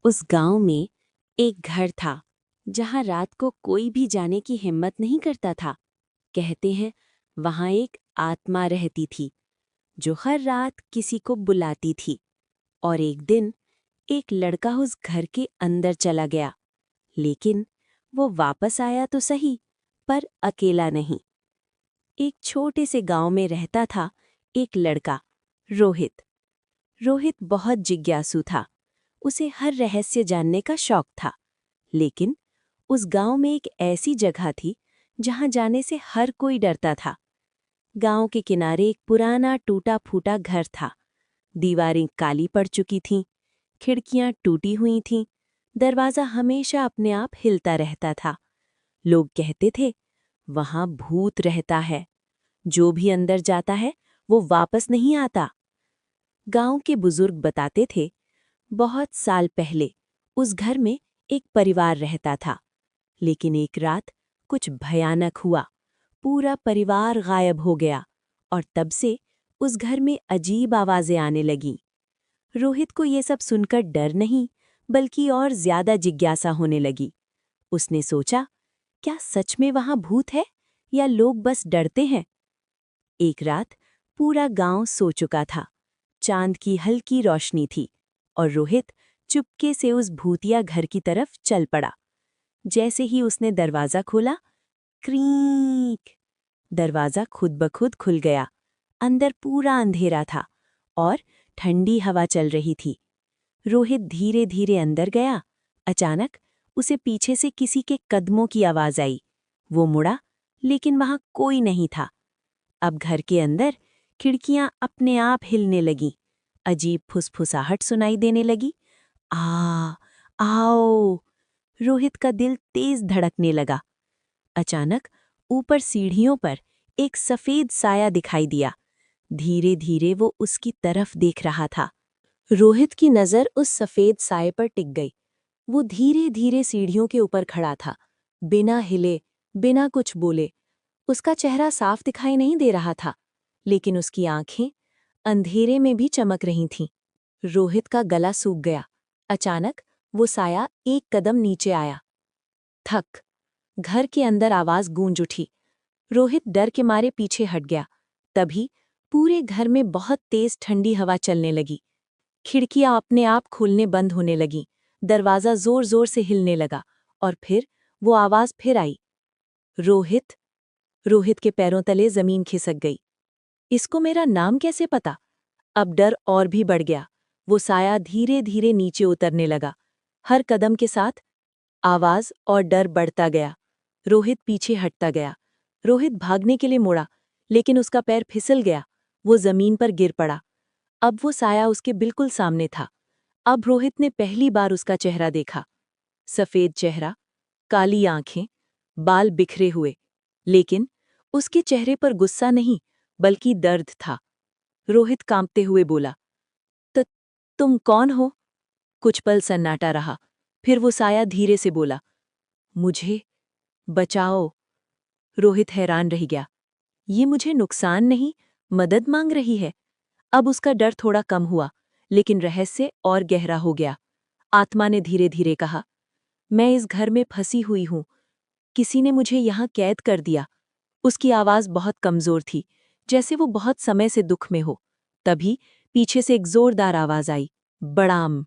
उस गांव में एक घर था जहां रात को कोई भी जाने की हिम्मत नहीं करता था। कहते हैं वहां एक आत्मा रहती थी जो हर रात किसी को बुलाती थी। और एक दिन एक लड़का उस घर के अंदर चला गया, लेकिन वो वापस आया तो सही, पर अकेला नहीं। एक छोटे से गांव में रहता था एक लड़का, रोहित। रोहित बहुत जिज्ञासु था। उसे हर रहस्य जानने का शौक था। लेकिन उस गांव में एक ऐसी जगह थी जहां जाने से हर कोई डरता था। गांव के किनारे एक पुराना टूटा फूटा घर था। दीवारें काली पड़ चुकी थीं, खिड़कियां टूटी हुई थीं, दरवाजा हमेशा अपने आप हिलता रहता था। लोग कहते थे वहां भूत रहता है, जो भी अंदर जाता है वो वापस नहीं आता। गांव के बुजुर्ग बताते थे बहुत साल पहले उस घर में एक परिवार रहता था। लेकिन एक रात कुछ भयानक हुआ। पूरा परिवार गायब हो गया और तब से उस घर में अजीब आवाजें आने लगीं। रोहित को ये सब सुनकर डर नहीं, बल्कि और ज्यादा जिज्ञासा होने लगी। उसने सोचा, क्या सच में वहां भूत है या लोग बस डरते हैं? एक रात पूरा गांव सो चुका था। चांद की हल्की रोशनी थी और रोहित चुपके से उस भूतिया घर की तरफ चल पड़ा। जैसे ही उसने दरवाजा खोला, क्रीक, दरवाजा खुद ब खुद खुल गया। अंदर पूरा अंधेरा था और ठंडी हवा चल रही थी। रोहित धीरे धीरे अंदर गया। अचानक उसे पीछे से किसी के कदमों की आवाज आई। वो मुड़ा, लेकिन वहां कोई नहीं था। अब घर के अंदर खिड़कियां अपने आप हिलने लगीं। अजीब फुसफुसाहट सुनाई देने लगी। आ, आओ! रोहित का दिल तेज धड़कने लगा। अचानक ऊपर सीढ़ियों पर एक सफेद साया दिखाई दिया। धीरे धीरे वो उसकी तरफ देख रहा था। रोहित की नजर उस सफेद साये पर टिक गई। वो धीरे धीरे सीढ़ियों के ऊपर खड़ा था, बिना हिले, बिना कुछ बोले। उसका चेहरा साफ दिखाई नहीं दे रहा था, लेकिन उसकी आंखें अंधेरे में भी चमक रही थीं। रोहित का गला सूख गया। अचानक वो साया एक कदम नीचे आया। थक! घर के अंदर आवाज गूंज उठी। रोहित डर के मारे पीछे हट गया। तभी पूरे घर में बहुत तेज ठंडी हवा चलने लगी। खिड़कियां अपने आप खुलने बंद होने लगीं। दरवाजा जोर जोर से हिलने लगा और फिर वो आवाज फिर आई। रोहित! रोहित के पैरों तले जमीन खिसक गई। इसको मेरा नाम कैसे पता? अब डर और भी बढ़ गया। वो साया धीरे धीरे नीचे उतरने लगा। हर कदम के साथ आवाज और डर बढ़ता गया। रोहित पीछे हटता गया। रोहित भागने के लिए मुड़ा, लेकिन उसका पैर फिसल गया। वो जमीन पर गिर पड़ा। अब वो साया उसके बिल्कुल सामने था। अब रोहित ने पहली बार उसका चेहरा देखा। सफेद चेहरा, काली आंखें, बाल बिखरे हुए, लेकिन उसके चेहरे पर गुस्सा नहीं, बल्कि दर्द था। रोहित कांपते हुए बोला, "त तुम कौन हो?" कुछ पल सन्नाटा रहा। फिर वो साया धीरे से बोला, "मुझे बचाओ।" रोहित हैरान रह गया। ये मुझे नुकसान नहीं, मदद मांग रही है। अब उसका डर थोड़ा कम हुआ, लेकिन रहस्य और गहरा हो गया। आत्मा ने धीरे धीरे कहा, "मैं इस घर में फंसी हुई हूं। किसी ने मुझे यहां कैद कर दिया।" उसकी आवाज बहुत कमजोर थी, जैसे वो बहुत समय से दुख में हो। तभी पीछे से एक जोरदार आवाज आई, "बड़ाम!"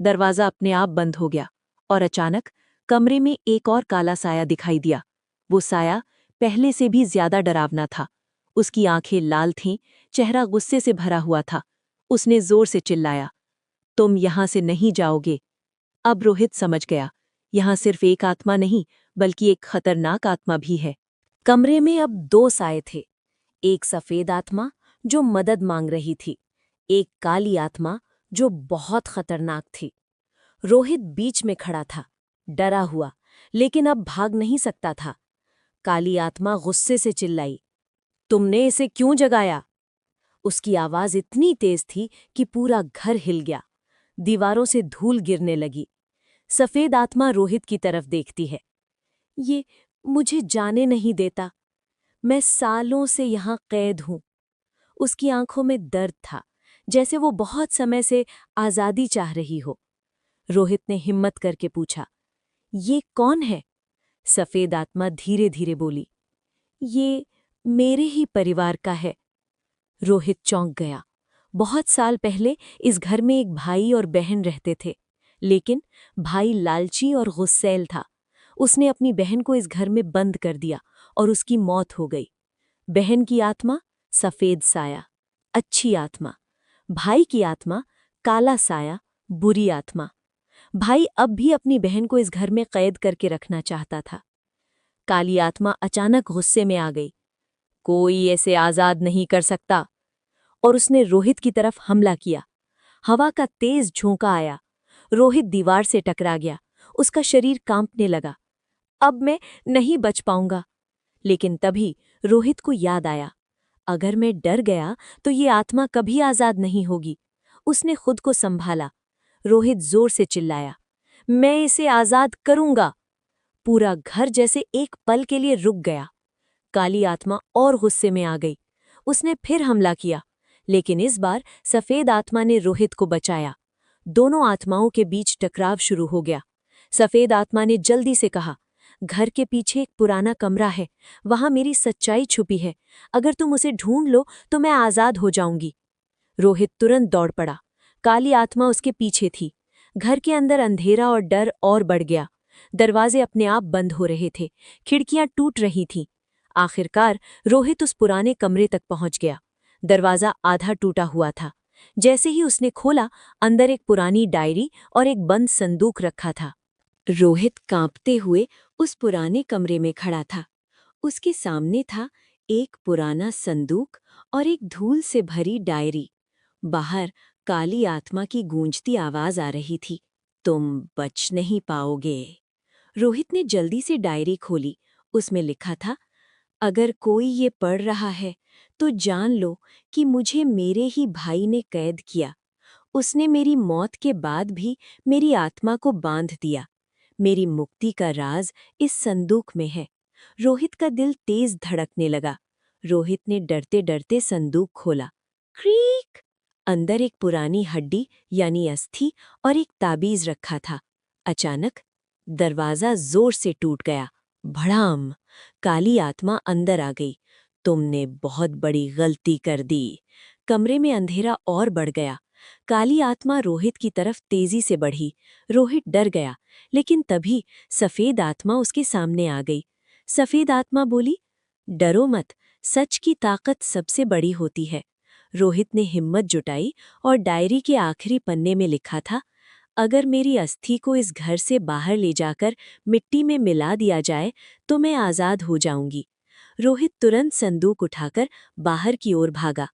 दरवाजा अपने आप बंद हो गया और अचानक कमरे में एक और काला साया दिखाई दिया। वो साया पहले से भी ज्यादा डरावना था। उसकी आंखें लाल थीं, चेहरा गुस्से से भरा हुआ था। उसने जोर से चिल्लाया, "तुम यहां से नहीं जाओगे।" अब रोहित समझ गया, यहां सिर्फ एक आत्मा नहीं, बल्कि एक खतरनाक आत्मा भी है। कमरे में अब दो साए थे। एक सफेद आत्मा जो मदद मांग रही थी, एक काली आत्मा जो बहुत खतरनाक थी। रोहित बीच में खड़ा था, डरा हुआ, लेकिन अब भाग नहीं सकता था। काली आत्मा गुस्से से चिल्लाई, "तुमने इसे क्यों जगाया?" उसकी आवाज इतनी तेज थी कि पूरा घर हिल गया। दीवारों से धूल गिरने लगी। सफेद आत्मा रोहित की तरफ देखती है। "ये मुझे जाने नहीं देता। मैं सालों से यहां कैद हूं।" उसकी आंखों में दर्द था, जैसे वो बहुत समय से आजादी चाह रही हो। रोहित ने हिम्मत करके पूछा। ये कौन है? सफेद आत्मा धीरे धीरे बोली। ये मेरे ही परिवार का है। रोहित चौंक गया। बहुत साल पहले इस घर में एक भाई और बहन रहते थे, लेकिन भाई लालची और गुस्सैल था। उसने अपनी बहन को इस घर में बंद कर दिया और उसकी मौत हो गई। बहन की आत्मा सफेद साया, अच्छी आत्मा। भाई की आत्मा काला साया, बुरी आत्मा। भाई अब भी अपनी बहन को इस घर में कैद करके रखना चाहता था। काली आत्मा अचानक गुस्से में आ गई। कोई ऐसे आजाद नहीं कर सकता, और उसने रोहित की तरफ हमला किया। हवा का तेज झोंका आया। रोहित दीवार से टकरा गया। उसका शरीर कांपने लगा। अब मैं नहीं बच पाऊंगा। लेकिन तभी रोहित को याद आया, अगर मैं डर गया तो ये आत्मा कभी आजाद नहीं होगी। उसने खुद को संभाला। रोहित जोर से चिल्लाया, मैं इसे आजाद करूंगा। पूरा घर जैसे एक पल के लिए रुक गया। काली आत्मा और गुस्से में आ गई। उसने फिर हमला किया, लेकिन इस बार सफेद आत्मा ने रोहित को बचाया। दोनों आत्माओं के बीच टकराव शुरू हो गया। सफेद आत्मा ने जल्दी से कहा, घर के पीछे एक पुराना कमरा है, वहां मेरी सच्चाई छुपी है। अगर तुम उसे ढूंढ लो तो मैं आजाद हो जाऊंगी। रोहित तुरंत दौड़ पड़ा। काली आत्मा उसके पीछे थी। घर के अंदर अंधेरा और डर और बढ़ गया। दरवाजे अपने आप बंद हो रहे थे, खिड़कियां टूट रही थीं। आखिरकार रोहित उस पुराने कमरे तक पहुंच गया। दरवाजा आधा टूटा हुआ था। जैसे ही उसने खोला, अंदर एक पुरानी डायरी और एक बंद संदूक रखा था। रोहित कांपते हुए उस पुराने कमरे में खड़ा था। उसके सामने था एक पुराना संदूक और एक धूल से भरी डायरी। बाहर काली आत्मा की गूंजती आवाज आ रही थी, तुम बच नहीं पाओगे। रोहित ने जल्दी से डायरी खोली। उसमें लिखा था, अगर कोई ये पढ़ रहा है तो जान लो कि मुझे मेरे ही भाई ने कैद किया। उसने मेरी मौत के बाद भी मेरी आत्मा को बांध दिया। मेरी मुक्ति का राज इस संदूक में है। रोहित का दिल तेज धड़कने लगा। रोहित ने डरते डरते संदूक खोला। क्रीक! अंदर एक पुरानी हड्डी यानी अस्थि और एक ताबीज रखा था। अचानक दरवाजा जोर से टूट गया। भड़ाम! काली आत्मा अंदर आ गई। तुमने बहुत बड़ी गलती कर दी। कमरे में अंधेरा और बढ़ गया। काली आत्मा रोहित की तरफ तेजी से बढ़ी। रोहित डर गया, लेकिन तभी सफेद आत्मा उसके सामने आ गई। सफेद आत्मा बोली, डरो मत, सच की ताकत सबसे बड़ी होती है। रोहित ने हिम्मत जुटाई और डायरी के आखिरी पन्ने में लिखा था, अगर मेरी अस्थि को इस घर से बाहर ले जाकर मिट्टी में मिला दिया जाए तो मैं आजाद हो जाऊंगी। रोहित तुरंत संदूक उठाकर बाहर की ओर भागा।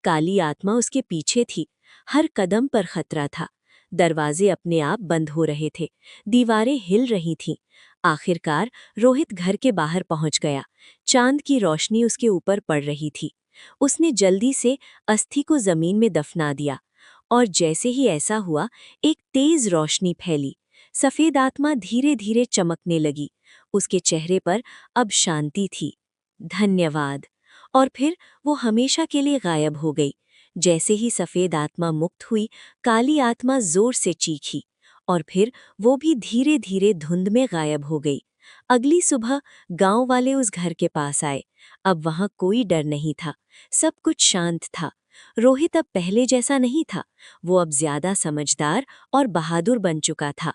काली आत्मा उसके पीछे थी। हर कदम पर खतरा था। दरवाजे अपने आप बंद हो रहे थे, दीवारें हिल रही थीं। आखिरकार रोहित घर के बाहर पहुंच गया। चांद की रोशनी उसके ऊपर पड़ रही थी। उसने जल्दी से अस्थि को जमीन में दफना दिया, और जैसे ही ऐसा हुआ, एक तेज रोशनी फैली। सफेद आत्मा धीरे धीरे चमकने लगी। उसके चेहरे पर अब शांति थी। धन्यवाद। और फिर वो हमेशा के लिए गायब हो गई। जैसे ही सफेद आत्मा मुक्त हुई, काली आत्मा जोर से चीखी, और फिर वो भी धीरे धीरे धुंध में गायब हो गई। अगली सुबह गांव वाले उस घर के पास आए। अब वहां कोई डर नहीं था। सब कुछ शांत था। रोहित अब पहले जैसा नहीं था। वो अब ज्यादा समझदार और बहादुर बन चुका था।